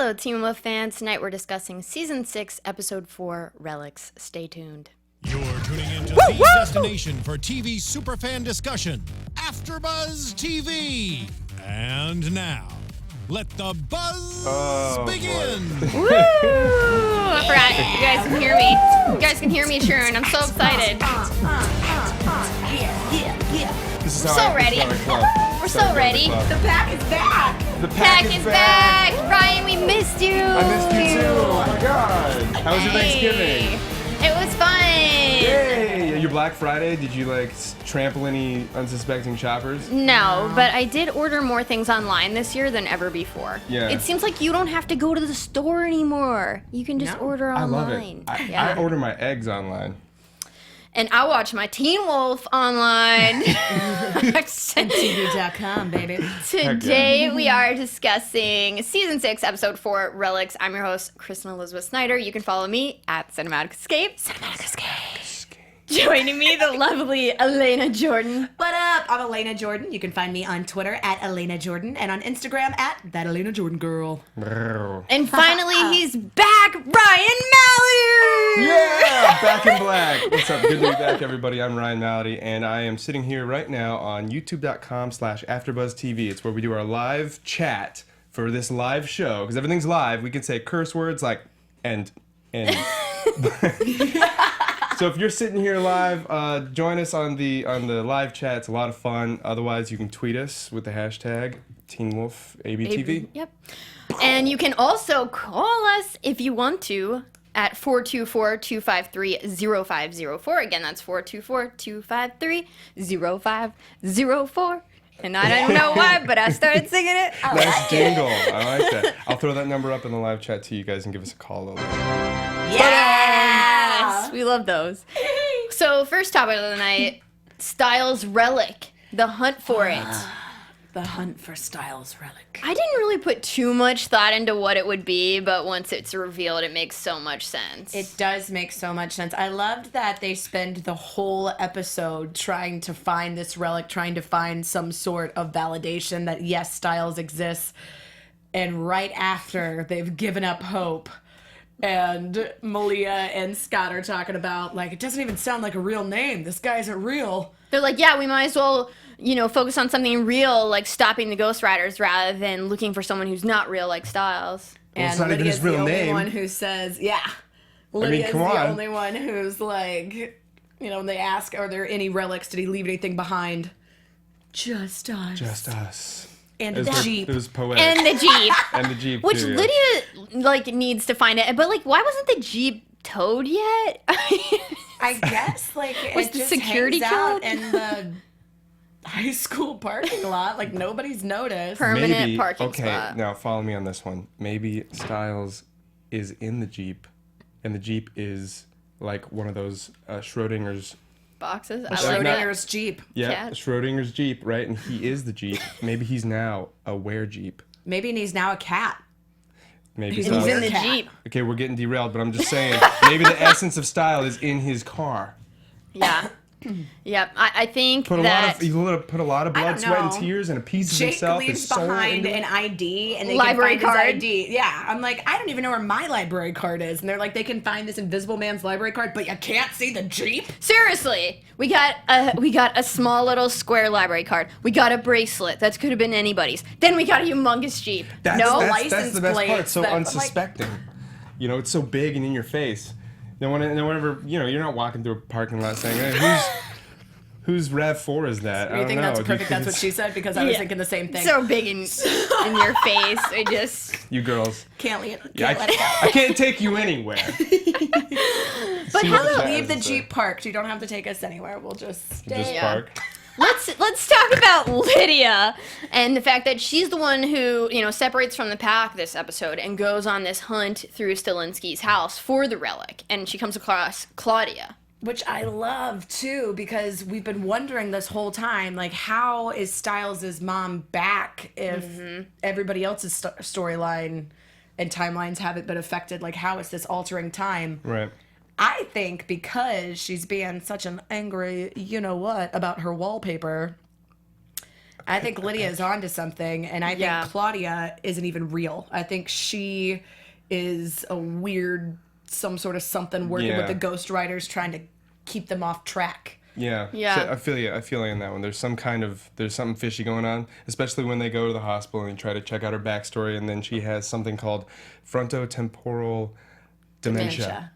Hello, Teen Wolf fans. Tonight we're discussing Season 6, Episode 4, Relics. Stay tuned. You're tuning into the destination for TV superfan discussion, AFTERBUZZ TV. And now, let the buzz begin. Woo! I forgot. You guys can hear me. You guys can hear me, Sharon. I'm so excited. This is We're so ready. We're so ready. The pack is back. The Pack is back. Ryan, we missed you. I missed you too. Oh my god. How was your Thanksgiving? It was fun. Yay! Your Black Friday, did you like trample any unsuspecting shoppers? No, but I did order more things online this year than ever before. Yeah. It seems like you don't have to go to the store anymore. You can just order I love online. it. Yeah. I order my eggs online. And I watch my Teen Wolf online. TV.com, baby. Today we are discussing Season 6, Episode 4, Relics. I'm your host, Kristen Elizabeth Snyder. You can follow me at Cinematic Escape. Cinematic Escape. Joining me, the lovely Alana Jordan. What up? I'm Alana Jordan. You can find me on Twitter at Alana Jordan and on Instagram at That Alana Jordan Girl. And finally, he's back, Ryan Malaty! Yeah! Back in black. What's up? Good to be back, everybody. I'm Ryan Malaty, and I am sitting here right now on youtube.com/AfterBuzz TV. It's where we do our live chat for this live show. Because everything's live, we can say curse words like and. So if you're sitting here live, join us on the live chat. It's a lot of fun. Otherwise, you can tweet us with the hashtag TeenWolfABTV. Yep. And you can also call us if you want to at 424-253-0504. Again, that's 424-253-0504. And I don't know why, but I started singing it. Nice jingle. I like that. I'll throw that number up in the live chat to you guys and give us a call a little bit. Yes! We love those. So, first topic of the night, Stiles' relic. The hunt for it. The hunt for Stiles' relic. I didn't really put too much thought into what it would be, but once it's revealed, it makes so much sense. It does make so much sense. I loved that they spend the whole episode trying to find this relic, trying to find some sort of validation that, yes, Stiles exists. And right after they've given up hope, and Malia and Scott are talking about, like, it doesn't even sound like a real name. This guy isn't real. They're like, yeah, we might as well, focus on something real, like stopping the Ghost Riders, rather than looking for someone who's not real, like Stiles. Well, it's And not even Lydia's his real the only name. one who says, Lydia's come the on. only one who's like, when they ask, are there any relics? Did he leave anything behind? Just us. Just us. And It the was Jeep. It was poetic. And the Jeep. And the Jeep, Which too, yeah. Lydia, needs to find it. But, why wasn't the Jeep towed yet? I guess, Was it the just security hangs out code? in the high school parking lot. Like, nobody's noticed. Permanent parking okay, spot. now follow me on this one. Maybe Stiles is in the Jeep, and the Jeep is like one of those Schrodinger's. Boxes. I like Schrodinger's that. Jeep. Yeah, Cat. Schrodinger's Jeep, right? And he is the Jeep. Maybe he's now a were-Jeep. Maybe he's now a cat. Maybe He's He's Stiles- in the Cat. Jeep. Okay, we're getting derailed, but I'm just saying, maybe the essence of style is in his car. Yeah. Yep. I think He put a lot of I blood, don't sweat, and know. tears and a piece of Jake himself, leaves his soul behind into an it. ID and they Library can find card. his ID. Yeah, I'm like, I don't even know where my library card is, and they're like, they can find this invisible man's library card, but you can't see the Jeep. Seriously, we got a small little square library card. We got a bracelet that could have been anybody's. Then we got a humongous Jeep. That's license the best part. plates It's so that, like- unsuspecting. It's so big and in your face. No one ever, you're not walking through a parking lot saying, hey, whose RAV4 is that? I You don't think know. that's Do you perfect? think That's what it's- she said because I was Yeah. thinking the same thing. So big in your face. It just. You girls. can't let it Yeah, go. I can't take you anywhere. But See how what about Chaz leave the said. Jeep parked? You don't have to take us anywhere. We'll just stay. Just Yeah. park. Let's talk about Lydia and the fact that she's the one who, separates from the pack this episode and goes on this hunt through Stilinski's house for the relic. And she comes across Claudia. Which I love too, because we've been wondering this whole time, like, how is Stiles' mom back if everybody else's storyline and timelines haven't been affected? Like, how is this altering time? Right. I think because she's being such an angry you-know-what about her wallpaper, I think Lydia is onto something, and I think Claudia isn't even real. I think she is a weird, some sort of something working with the ghost writers trying to keep them off track. Yeah. So I feel you. I feel you on that one. There's something fishy going on, especially when they go to the hospital and try to check out her backstory, and then she has something called frontotemporal dementia,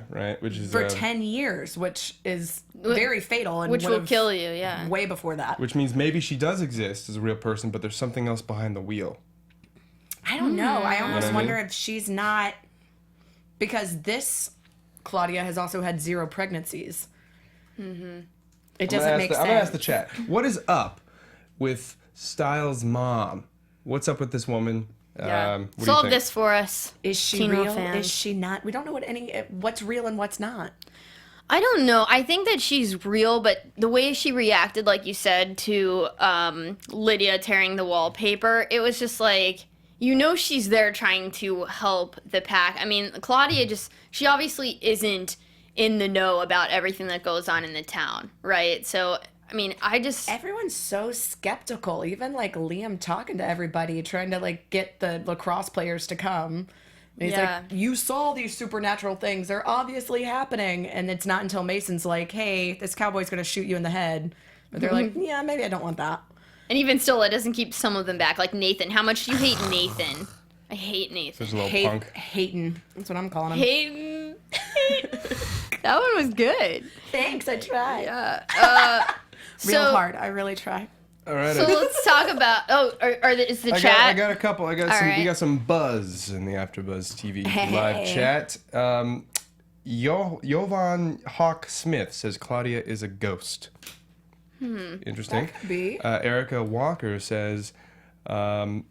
right? Which is for 10 years, which is very fatal, and which will kill you. Yeah. Way before that. Which means maybe she does exist as a real person, but there's something else behind the wheel. I don't know. I almost wonder if she's not, because this Claudia has also had 0 pregnancies. Mm-hmm. It doesn't make sense. I'm gonna ask the chat. What is up with Stiles' mom? What's up with this woman? Solve this for us. Is she Teen real? fans. Is she not? We don't know what's real and what's not. I don't know. I think that she's real, but the way she reacted, like you said, to Lydia tearing the wallpaper, it was just like, she's there trying to help the pack. I mean, Claudia she obviously isn't in the know about everything that goes on in the town, right? So, I mean, everyone's so skeptical. Even like Liam talking to everybody, trying to like get the lacrosse players to come. And he's like, you saw these supernatural things. They're obviously happening. And it's not until Mason's like, hey, this cowboy's going to shoot you in the head. But they're like, yeah, maybe I don't want that. And even still, it doesn't keep some of them back. Like Nathan. How much do you hate Nathan? I hate Nathan. There's a little punk. Hayden. That's what I'm calling him. Hayden. That one was good. Thanks, I tried. Yeah. Real hard. I really try. All right. So let's talk about. Is the chat? I got a couple. We got some buzz in the AfterBuzz TV live chat. Jovan Hawk Smith says Claudia is a ghost. Interesting. That could be. Erica Walker says Stiles'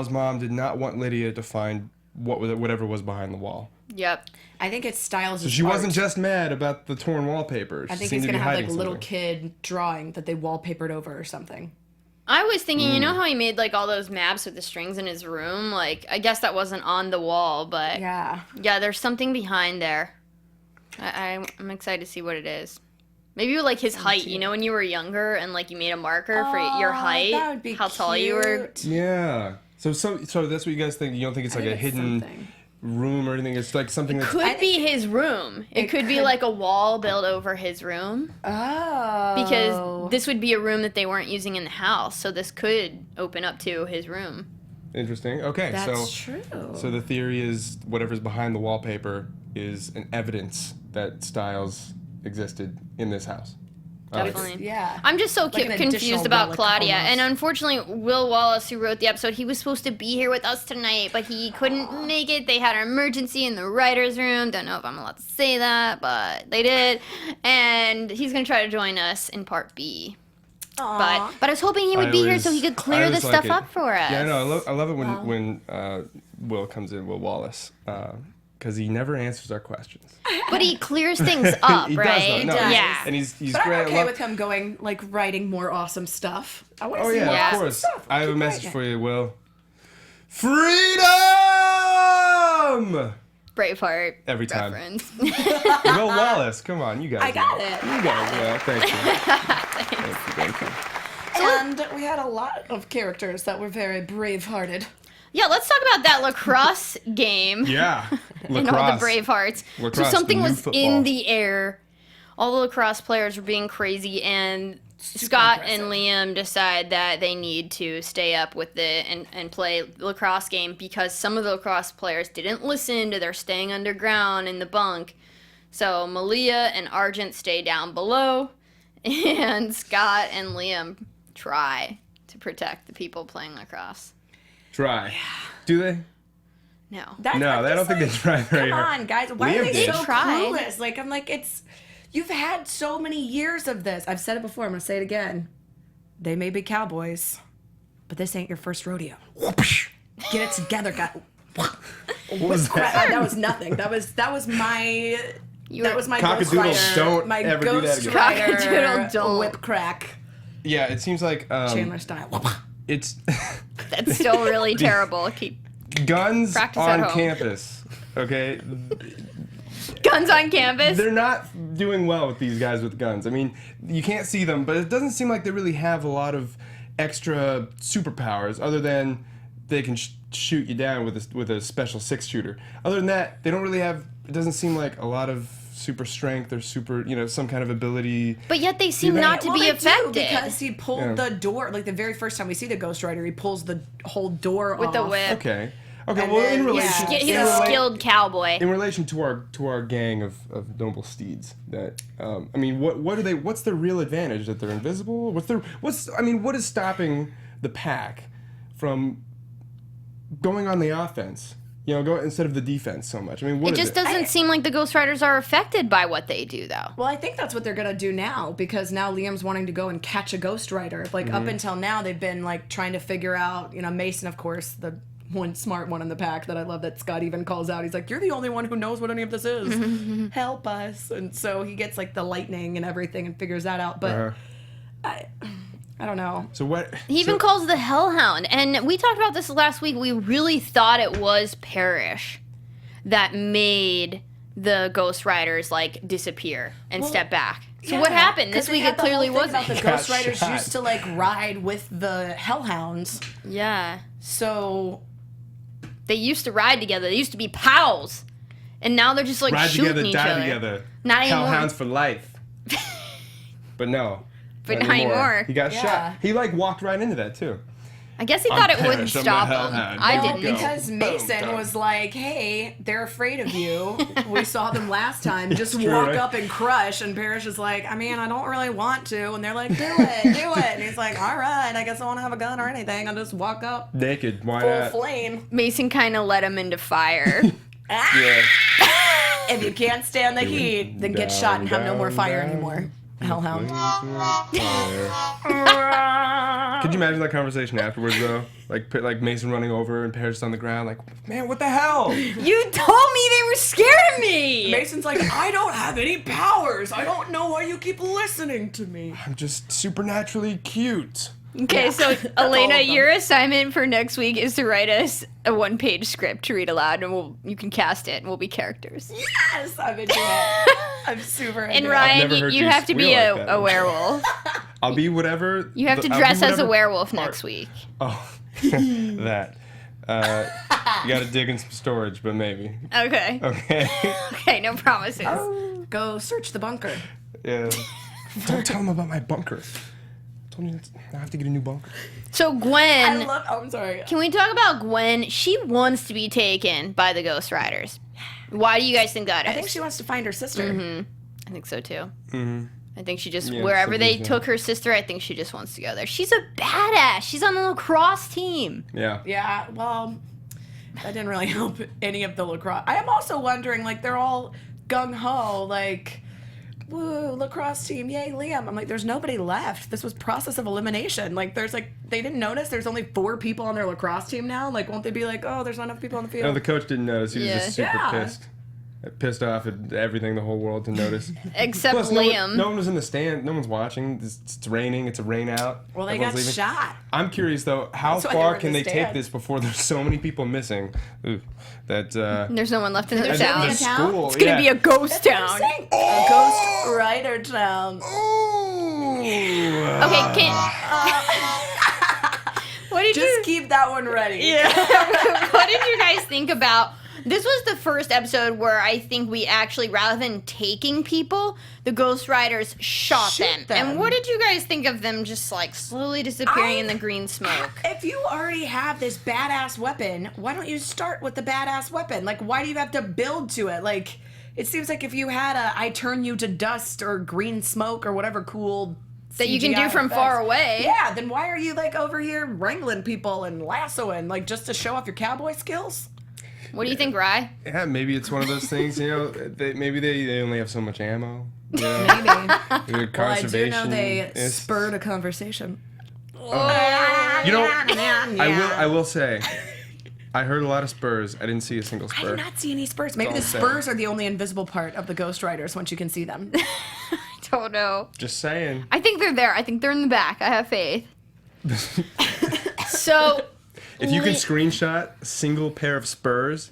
mom did not want Lydia to find whatever was behind the wall. Yep. I think it's Stiles' So she wasn't just mad about the torn wallpaper. I think he's going to have like a little kid drawing that they wallpapered over or something. I was thinking, you know how he made like all those maps with the strings in his room? Like, I guess that wasn't on the wall, but yeah, there's something behind there. I'm excited to see what it is. Maybe like his height, when you were younger and like you made a marker for your height, that would be how tall you were. Yeah. So that's what you guys think? You don't think it's like a hidden room or anything? It's like something that could be his room. It could be like a wall built over his room. Oh. Because this would be a room that they weren't using in the house, so this could open up to his room. Interesting. Okay, that's true. So the theory is whatever's behind the wallpaper is an evidence that Stiles existed in this house. Definitely. Yeah. I'm just so confused about Claudia. Almost. And unfortunately, Will Wallace, who wrote the episode, he was supposed to be here with us tonight, but he couldn't make it. They had an emergency in the writer's room. Don't know if I'm allowed to say that, but they did. And he's going to try to join us in part B. But I was hoping he would be here so he could clear this stuff up for us. Yeah, no, I love it when Will comes in, Will Wallace, because he never answers our questions. But he clears things up, he right? Does, though. No, yeah. And he's but great. I'm okay with him going, like, writing more awesome stuff. I want to see more of awesome course. stuff. I have a message for you, Will. Freedom! Braveheart. Every time. Reference. Will Wallace, come on, you guys. I got it. You got it, Will. Thank you. Thank you. And we had a lot of characters that were very brave-hearted. Yeah, let's talk about that lacrosse game. Yeah, and all the Bravehearts. Lacrosse, so something was football. in the air. All the lacrosse players were being crazy, and Scott and Liam decide that they need to stay up with it and play the lacrosse game because some of the lacrosse players didn't listen to their staying underground in the bunk. So Malia and Argent stay down below, and Scott and Liam try to protect the people playing lacrosse. Try. Yeah. Do they? No. I don't think they try very hard. Come on, guys. Why Liam are they did. so Tried. clueless? Like, I'm like, you've had so many years of this. I've said it before. I'm going to say it again. They may be cowboys, but this ain't your first rodeo. Get it together, guys. What was that? That was nothing. That was my Ghost Cockadoodle, Rider. don't My ever do that Ghost again. Rider Cockadoodle, don't. whip crack. Yeah, it seems like Chandler style. it's That's still really terrible. Keep guns Practice at on home. campus. Okay, Guns on campus. They're not doing well with these guys with guns. I mean, you can't see them, but it doesn't seem like they really have a lot of extra superpowers other than they can shoot you down with a special 6-shooter. Other than that, they don't really have. It doesn't seem like a lot of super strength or super, some kind of ability. But yet they seem not to be affected. Because he pulled the door, like the very first time we see the Ghost Rider, he pulls the whole door with off. the whip. Okay. And Well, then, in relation, He's a skilled cowboy. in relation to our gang of noble steeds, that I mean, what do they? What's their real advantage? That they're invisible? What is stopping the pack from going on the offense? Go instead of the defense so much. I mean, It just doesn't seem like the Ghost Riders are affected by what they do, though. Well, I think that's what they're gonna do now, because now Liam's wanting to go and catch a Ghost Rider. Like up until now, they've been like trying to figure out. Mason, of course, the one smart one in the pack that I love that Scott even calls out. He's like, "You're the only one who knows what any of this is. Help us!" And so he gets like the lightning and everything and figures that out. But I don't know. So what? He even calls the Hellhound. And we talked about this last week. We really thought it was Parrish that made the Ghost Riders, like, disappear and step back. So what happened? This week it clearly wasn't. The Ghost Riders used to, like, ride with the Hellhounds. Yeah. So They used to ride together. They used to be pals. And now they're just, like, ride shooting together, each die other. together. Not anymore. Hellhounds for life. But no. But not anymore. He got Yeah. shot. He walked right into that too. I guess he thought it wouldn't Parrish, I'm stop the him. Hellhound. I Well, didn't. because Boom, Mason done. was like, "Hey, they're afraid of you. We saw them last time. Just true, walk right? up and crush." And Parrish is like, "I mean, I don't really want to." And they're like, "Do it, do it." And he's like, "All right, I guess I won't have a gun or anything. I'll just walk up Naked. Why full not? flame." Mason kind of let him into fire. Yeah. If you can't stand the heat, then get shot and have no more fire anymore. Hellhound. Could you imagine that conversation afterwards though? Like Mason running over and Parrish on the ground, like, man, what the hell? You told me they were scared of me! Mason's like, "I don't have any powers. I don't know why you keep listening to me." I'm just supernaturally cute. Okay, so all Elena, of them. your assignment for next week is to write us a 1-page script to read aloud, and you can cast it, and we'll be characters. Yes, I'm into it. I'm super into And it. Ryan, never heard you you have to be squeal like that. a werewolf. I'll be whatever. You have to I'll be dress as a whatever werewolf part- next week. Oh, that. You gotta dig in some storage, but maybe. Okay. Okay. Okay, no promises. Go search the bunker. Yeah. Don't tell him about my bunker. I told you I have to get a new bunker. So Gwen, I'm sorry. can we talk about Gwen? She wants to be taken by the Ghost Riders. Why do you guys think that is? I think she wants to find her sister. I think so too. Mm-hmm. I think she just, Yeah, wherever they something's took her sister, I think she just wants to go there. She's a badass. She's on the lacrosse team. Yeah. Yeah, well, that didn't really help any of the lacrosse. I am also wondering, like, they're all gung-ho, like, woo, lacrosse team, yay, Liam. I'm like, there's nobody left. This was process of elimination. Like, they didn't notice there's only 4 people on their lacrosse team now? Like, won't they be like, oh, there's not enough people on the field? No, the coach didn't notice. He was just super Yeah. pissed off at everything, the whole world to notice. Except Plus, Liam. no one was in the stand. No one's watching. It's raining. It's a rain out. Well, they Everyone's got leaving. shot. I'm curious though, how That's why they far were in can the they take stand. this before there's so many people missing? Ooh, that. There's no one left in their There's town. no the in town? school. It's gonna be a ghost That's what I'm town. saying. A ghost rider town. Okay, what did Just you? keep that one ready. Yeah. What did you guys think about? This was the first episode where I think we actually, rather than taking people, the Ghost Riders shot Shoot them. And them. what did you guys think of them just like slowly disappearing in the green smoke? If you already have this badass weapon, why don't you start with the badass weapon? Like, why do you have to build to it? Like, it seems like if you had a I turn you to dust or green smoke or whatever cool That you can do CGI from effects. far away. Yeah, then why are you like over here wrangling people and lassoing, like just to show off your cowboy skills? What do you think, Rye? Yeah, maybe it's one of those things. Maybe they only have so much ammo. You know? Maybe. Well, Well, I do know they spurred a conversation. You know, I will say, I heard a lot of spurs. I didn't see a single I spur. did not see any spurs. Maybe Don't the say. spurs are the only invisible part of the Ghost Riders once you can see them. Don't know. Just saying. I think they're there. I think they're in the back. I have faith. So, If you can screenshot a single pair of spurs,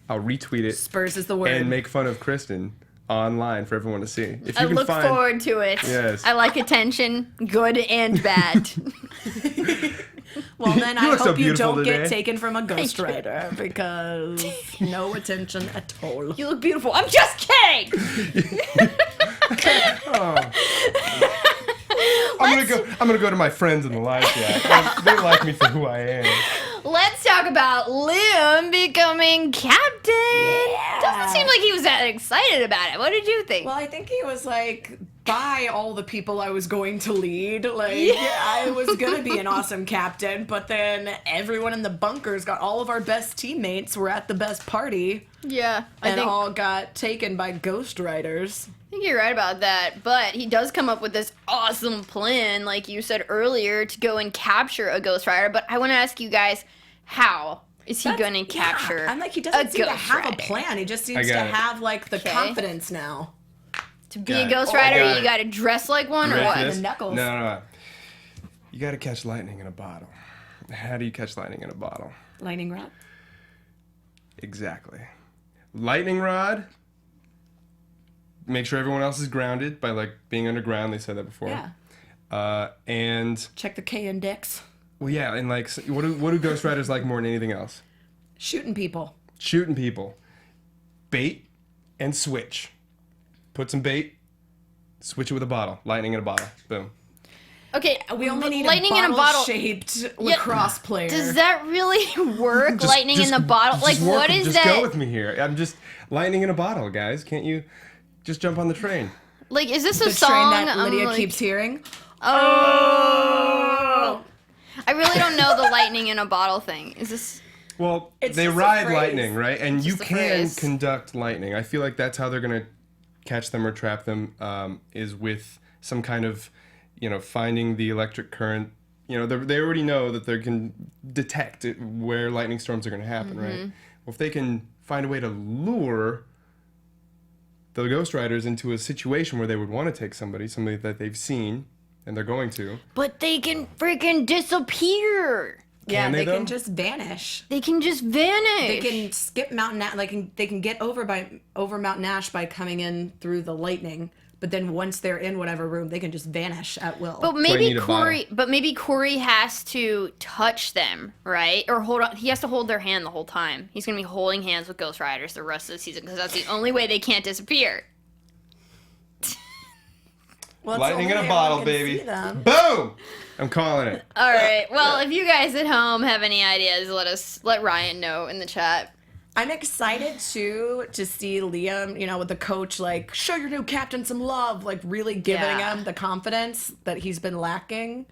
I'll retweet it Spurs is the word. and make fun of Kristen online for everyone to see. If you I can look find, forward to it. Yes. I like attention, good and bad. Well, then You I look so hope you beautiful don't today. get taken from a ghostwriter because no attention at all. You look beautiful. I'm just kidding. I'm gonna go to my friends in the live chat. They like me for who I am. Let's talk about Liam becoming captain. Doesn't seem like he was that excited about it. What did you think? Well, I think he was like, by all the people I was going to lead. Like, I was going to be an awesome captain, but then everyone in the bunkers got all of our best teammates were at the best party Yeah, I and think all got taken by ghostwriters. I think you're right about that, but he does come up with this awesome plan, like you said earlier, to go and capture a Ghost Rider. But I want to ask you guys, how is he going to capture I'm like, he doesn't a seem to Ghost have Rider? a plan. He just seems I to got it. have, like, the Okay. confidence now. To be Got a it. Ghost Oh, I Rider, got you it. got to dress like one, or Ready for what? this? The knuckles. No. You gotta catch lightning in a bottle. How do you catch lightning in a bottle? Lightning rod. Exactly. Lightning rod. Make sure everyone else is grounded by like being underground. They said that before. Yeah. And Check the K index. well, yeah, and like, what do Ghost Riders like more than anything else? Shooting people. Shooting people. Bait and switch. Put some bait. Switch it with a bottle. Lightning in a bottle. Boom. Okay, We only need lightning a in a bottle. shaped lacrosse player. Does that really work? Lightning in the bottle? Like, work what it. is just that? Go with me here. I'm just lightning in a bottle, guys. Can't you just jump on the train? Like, is this a the song? train that I'm Lydia like, keeps hearing? Oh. I really don't know the lightning in a bottle thing. Is this? Well, It's they just a ride phrase. lightning, right? And you just a can phrase. conduct lightning. I feel like that's how they're gonna catch them or trap them. Is with some kind of, finding the electric current. They already know that they can detect where lightning storms are gonna happen, right? Well, if they can find a way to lure the Ghost Riders into a situation where they would want to take somebody that they've seen, and they're going to. But they can freaking disappear. Yeah, Can they, they though? can just vanish. They can just vanish. They can skip Mountain Ash. They can get over Mountain Ash by coming in through the lightning. But then once they're in whatever room, they can just vanish at will. But I maybe need a Corey. But maybe Corey has to touch them, right? Or hold on. He has to hold their hand the whole time. He's gonna be holding hands with Ghost Riders the rest of the season because that's the only way they can't disappear. Well, it's Lightning in only a bottle, everyone can baby. see them. Boom! I'm calling it. All right. Well, if you guys at home have any ideas, let Ryan know in the chat. I'm excited to see Liam, with the coach, like, show your new captain some love, like really giving Yeah. him the confidence that he's been lacking,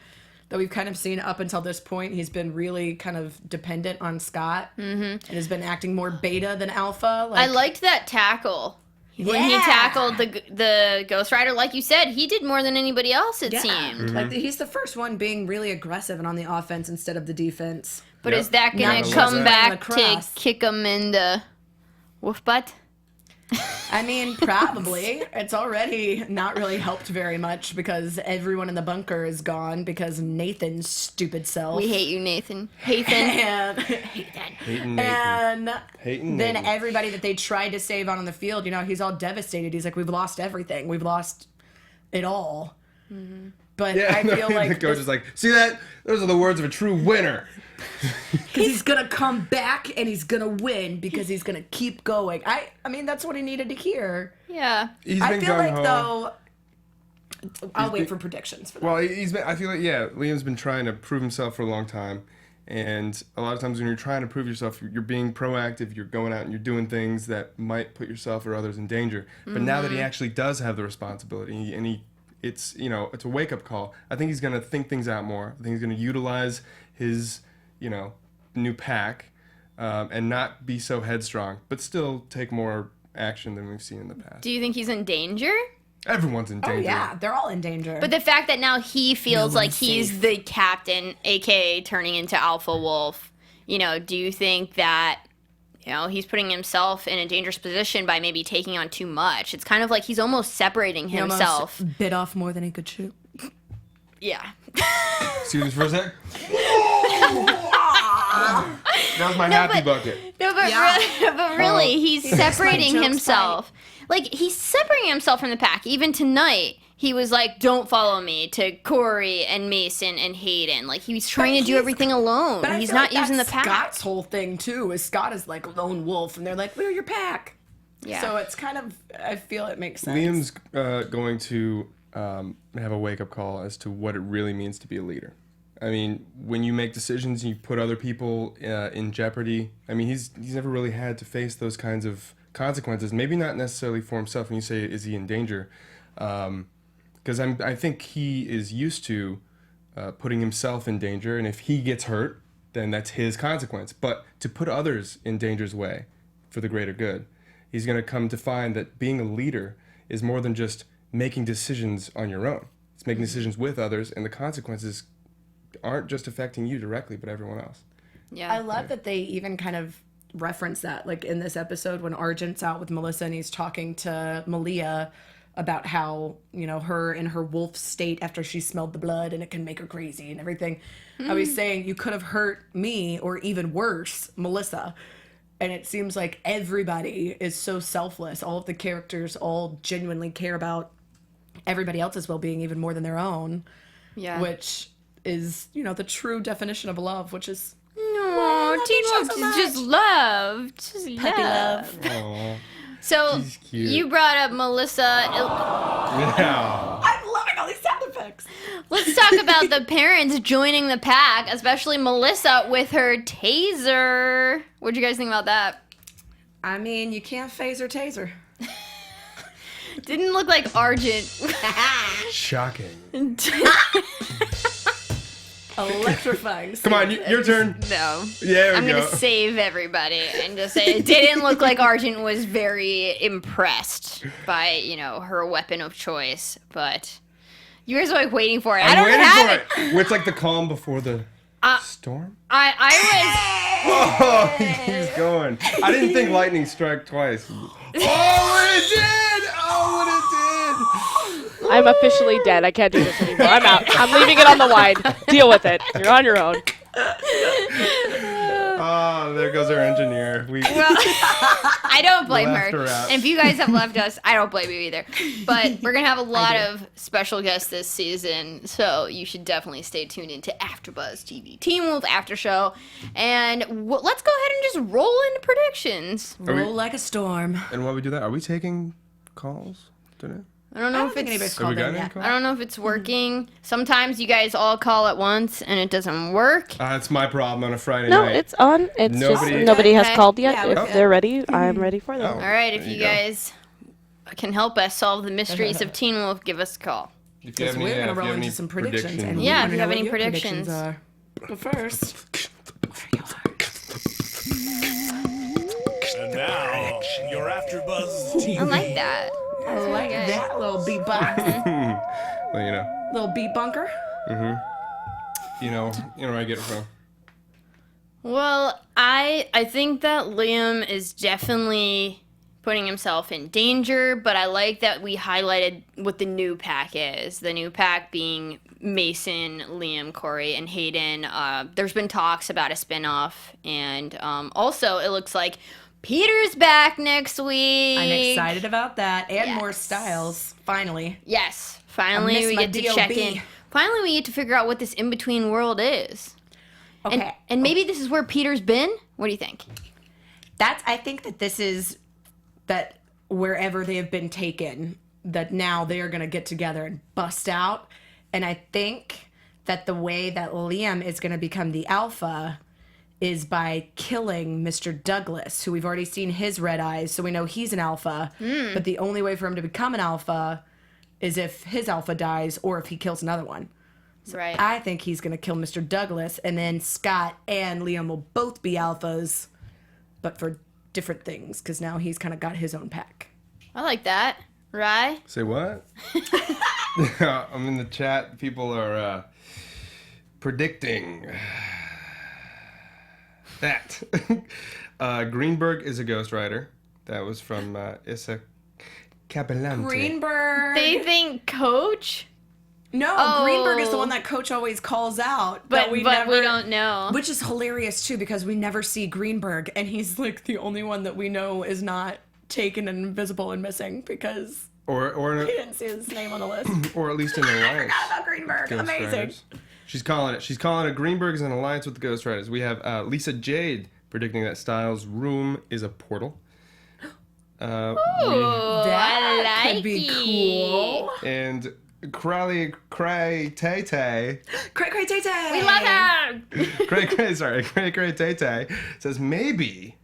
that we've kind of seen up until this point. He's been really kind of dependent on Scott and has been acting more beta than alpha. Like, I liked that tackle. When he Yeah. tackled the Ghost Rider, like you said, he did more than anybody else, it yeah. seemed. Like he's the first one being really aggressive and on the offense instead of the defense. But Yep. is that Now going to he's come playing back to lacrosse. kick him in the wolf butt? I mean, probably. It's already not really helped very much because everyone in the bunker is gone because Nathan's stupid self. We hate you, Nathan. Hathan. and Hating Nathan. and Hating then Nathan. everybody that they tried to save on the field, he's all devastated. He's like, we've lost everything. We've lost it all. But I feel the like coach is like, see that? Those are the words of a true winner. he's gonna come back and he's gonna win because he's gonna keep going. I mean, that's what he needed to hear. Yeah. He's I been feel like gung-ho. though. I'll wait for predictions for that. Well, he's been. I feel like Liam's been trying to prove himself for a long time, and a lot of times when you're trying to prove yourself, you're being proactive. You're going out and you're doing things that might put yourself or others in danger. But now that he actually does have the responsibility, and it's it's a wake up call. I think he's gonna think things out more. I think he's gonna utilize his new pack, and not be so headstrong, but still take more action than we've seen in the past. Do you think he's in danger? Everyone's in Oh danger. yeah, they're all in danger. But the fact that now he feels No like one's he's safe. the captain, aka turning into Alpha Wolf, do you think that he's putting himself in a dangerous position by maybe taking on too much? It's kind of like he's almost separating He almost himself. bit off more than he could chew. Yeah. Excuse me for a sec. That was my happy bucket. No, but, but really, he's separating himself. Like, he's separating himself from the pack. Even tonight, he was like, don't follow me to Corey and Mason and Hayden. Like, he's trying to do everything alone. But He's not using the pack. Scott's whole thing, too, is Scott is like a lone wolf, and they're like, we're your pack. Yeah. So it's kind of, I feel it makes sense. Liam's going to have a wake-up call as to what it really means to be a leader. I mean, when you make decisions and you put other people in jeopardy, I mean, he's never really had to face those kinds of consequences. Maybe not necessarily for himself. When you say, is he in danger? Because I think he is used to putting himself in danger, and if he gets hurt, then that's his consequence. But to put others in danger's way for the greater good, he's going to come to find that being a leader is more than just making decisions on your own. It's making decisions with others, and the consequences aren't just affecting you directly, but everyone else. Yeah. I love that they even kind of reference that, like in this episode when Argent's out with Melissa and he's talking to Malia about how, you know, her in her wolf state after she smelled the blood and it can make her crazy and everything. I was saying, you could have hurt me or even worse, Melissa. And it seems like everybody is so selfless. All of the characters all genuinely care about everybody else's well-being even more than their own. Yeah. Which is, you know, the true definition of love, which is No, Teen Wolf is just love. Just puppy love. Aww. So She's cute. you brought up Melissa. Yeah. I'm loving all these sound effects. Let's talk about the parents joining the pack, especially Melissa with her taser. What'd you guys think about that? I mean, you can't phase or taser. Didn't look like Argent. Shocking. Electrifying. Come on, your turn. No. Yeah, I'm we going go. to save everybody and just say it didn't look like Argent was very impressed by, you know, her weapon of choice. But you guys are like waiting for it. I I'm don't waiting have for it. Where it's like the calm before the storm. I Oh, he's going. I didn't think lightning struck twice. Oh, what it did! Oh, what it did! I'm officially dead. I can't do this anymore. I'm out. I'm leaving it on the wide. Deal with it. You're on your own. Oh, there goes our engineer. Well, I don't blame Left her. her out. And if you guys have left us, I don't blame you either. But we're going to have a lot of special guests this season, so you should definitely stay tuned into AfterBuzz TV Teen Wolf After Show. And let's go ahead and just roll into predictions. Roll like a storm. And while we do that, are we taking calls today? I don't know if think it's... anybody's Have we called got in any yet. calls? I don't know if it's working. Sometimes you guys all call at once and it doesn't work. That's my problem on a Friday No, night. it's on. It's Nobody- just nobody has Okay. called yet. Yeah, If we're they're ready, I'm ready for them. Oh. All right, if There you you go. guys can help us solve the mysteries of Teen Wolf, give us a call. If you have Because any, we're if going you to roll have into any some predictions. And Yeah, we if you wanna have know any what your predictions. are. But first, And now, your AfterBuzz TV. I like that. I like that little beatbox. Well, you know, Little beat bunker. you know where I get it from. Well, I think that Liam is definitely putting himself in danger, but I like that we highlighted what the new pack is. The new pack being Mason, Liam, Corey, and Hayden. There's been talks about a spinoff, and also it looks like Peter's back next week. I'm excited about that. And more Yes. Stiles, finally. Yes, finally miss we my get to DOB. check in. Finally, we get to figure out what this in-between world is. Okay. And maybe this is where Peter's been? What do you think? I think that this is that wherever they have been taken, that now they are going to get together and bust out. And I think that the way that Liam is going to become the alpha is by killing Mr. Douglas, who we've already seen his red eyes, so we know he's an alpha. But the only way for him to become an alpha is if his alpha dies or if he kills another one. Right. I think he's going to kill Mr. Douglas, and then Scott and Liam will both be alphas, but for different things, because now he's kind of got his own pack. I like that. Right? Say what? I'm in the chat. People are predicting that. Greenberg is a Ghost Rider. That was from Issa Capellante. Greenberg. They think Coach? No, Greenberg is the one that Coach always calls out. But we we never, don't know. Which is hilarious, too, because we never see Greenberg. And he's, like, the only one that we know is not taken and invisible and missing because Or he didn't see his name on the list. or at least in an I alliance. forgot about Greenberg. Ghost Amazing. Riders. She's calling it Greenberg is an alliance with the Ghost Riders. We have Lisa Jade predicting that Stiles' room is a portal. Ooh, That I like could be it. cool. And Cray Tay Tay. Cray Cray Tay Tay. We love her. Cray Tay Tay says maybe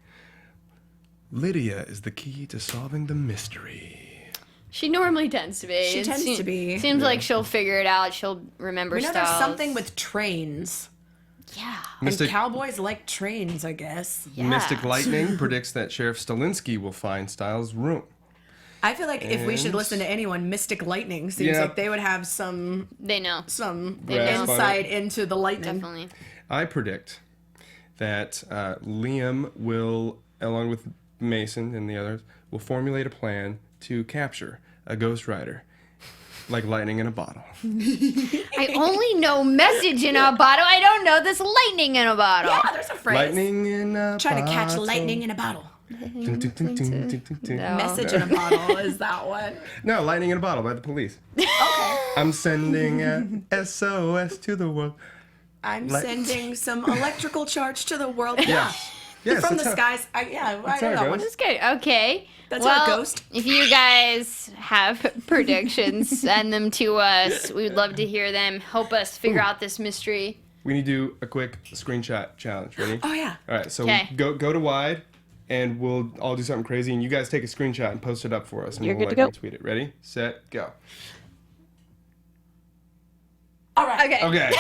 Lydia is the key to solving the mystery. She normally tends to be. She It tends to be. Seems like she'll figure it out. She'll remember We know stuff. there's something with trains. Yeah. Mystic, And cowboys like trains, I guess. Yeah. Mystic Lightning predicts that Sheriff Stilinski will find Stiles' room. I feel like if we should And- listen to anyone, Mystic Lightning seems Yeah. like they would have some They know. Grasp on insight it. into the lightning. Definitely. I predict that Liam will, along with Mason and the others, will formulate a plan to capture a Ghost Rider, like lightning in a bottle. I only know message in a bottle. I don't know this lightning in a bottle. Yeah, there's a phrase. Lightning in a Trying to catch bottle. lightning in a bottle. Dun, dun, dun, dun, dun, dun, dun. No. Message in a bottle is that one. No, lightning in a bottle by the police. Okay. I'm sending a SOS to the world. I'm Light- sending some electrical charge to the world. Yeah. Yes, From the that's how- skies. I know how it that one. goes. That's good. Okay. That's well, our ghost. If you guys have predictions, send them to us. We would love to hear them. Help us figure out this mystery. We need to do a quick screenshot challenge. Ready? Oh, yeah. All right, so 'Kay. go to wide, and we'll all do something crazy, and you guys take a screenshot and post it up for us, and You're we'll good to go. retweet it. Ready, set, go. All right. Okay. Okay.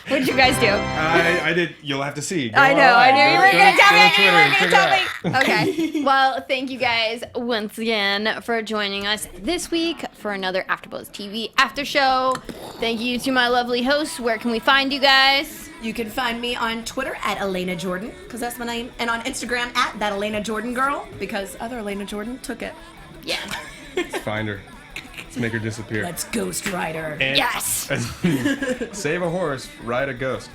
What'd you guys do? I did. You'll have to see. Go I know. online. I knew you were Go going to tell me. I to knew you Twitter were and going to figure tell it me. out. Okay. Well, thank you guys once again for joining us this week for another AfterBuzz TV after show. Thank you to my lovely hosts. Where can we find you guys? You can find me on Twitter at Elena Jordan, because that's my name, and on Instagram at that Elena Jordan girl, because other Elena Jordan took it. Yeah. Let's find her. Let's make her disappear. Let's Ghost Rider. And- Yes. Save a horse, ride a ghost.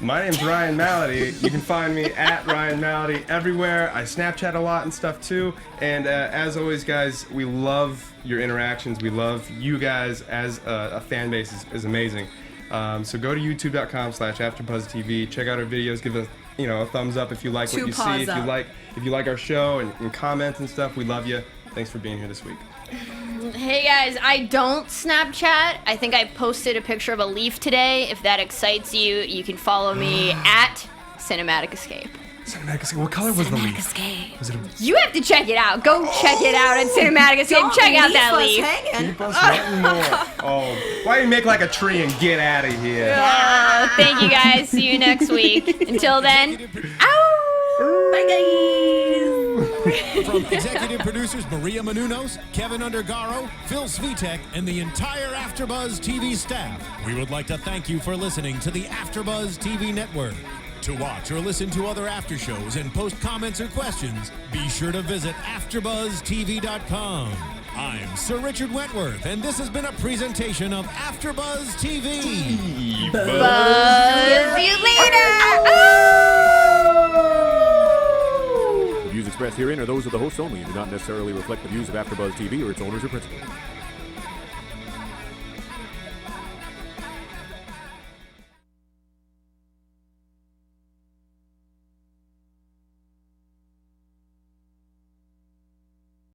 My name's Ryan Malaty. You can find me at Ryan Malaty everywhere. I Snapchat a lot and stuff too. And as always, guys, we love your interactions. We love you guys as a fan base is amazing. So go to youtube.com/AfterBuzzTV. Check out our videos. Give us a thumbs up if you like what Two you see. paws If you up. like our show and comment and stuff, we love you. Thanks for being here this week. Hey guys, I don't Snapchat. I think I posted a picture of a leaf today. If that excites you, you can follow me at Cinematic Escape. Cinematic Escape. What color was the leaf? Escape. Was it You have to check it out. Go check it out at Cinematic Escape. Check out that leaf. Keep us wanting more. Oh, why don't you make like a tree and get out of here? Thank you guys. See you next week. Until then, ow! Bye, guys. From executive producers Maria Menounos, Kevin Undergaro, Phil Svitek, and the entire AfterBuzz TV staff, we would like to thank you for listening to the AfterBuzz TV network. To watch or listen to other after shows and post comments or questions, be sure to visit AfterBuzzTV.com. I'm Sir Richard Wentworth, and this has been a presentation of AfterBuzz TV. Buzz you later. The views expressed herein are those of the hosts only and do not necessarily reflect the views of AfterBuzz TV or its owners or principals.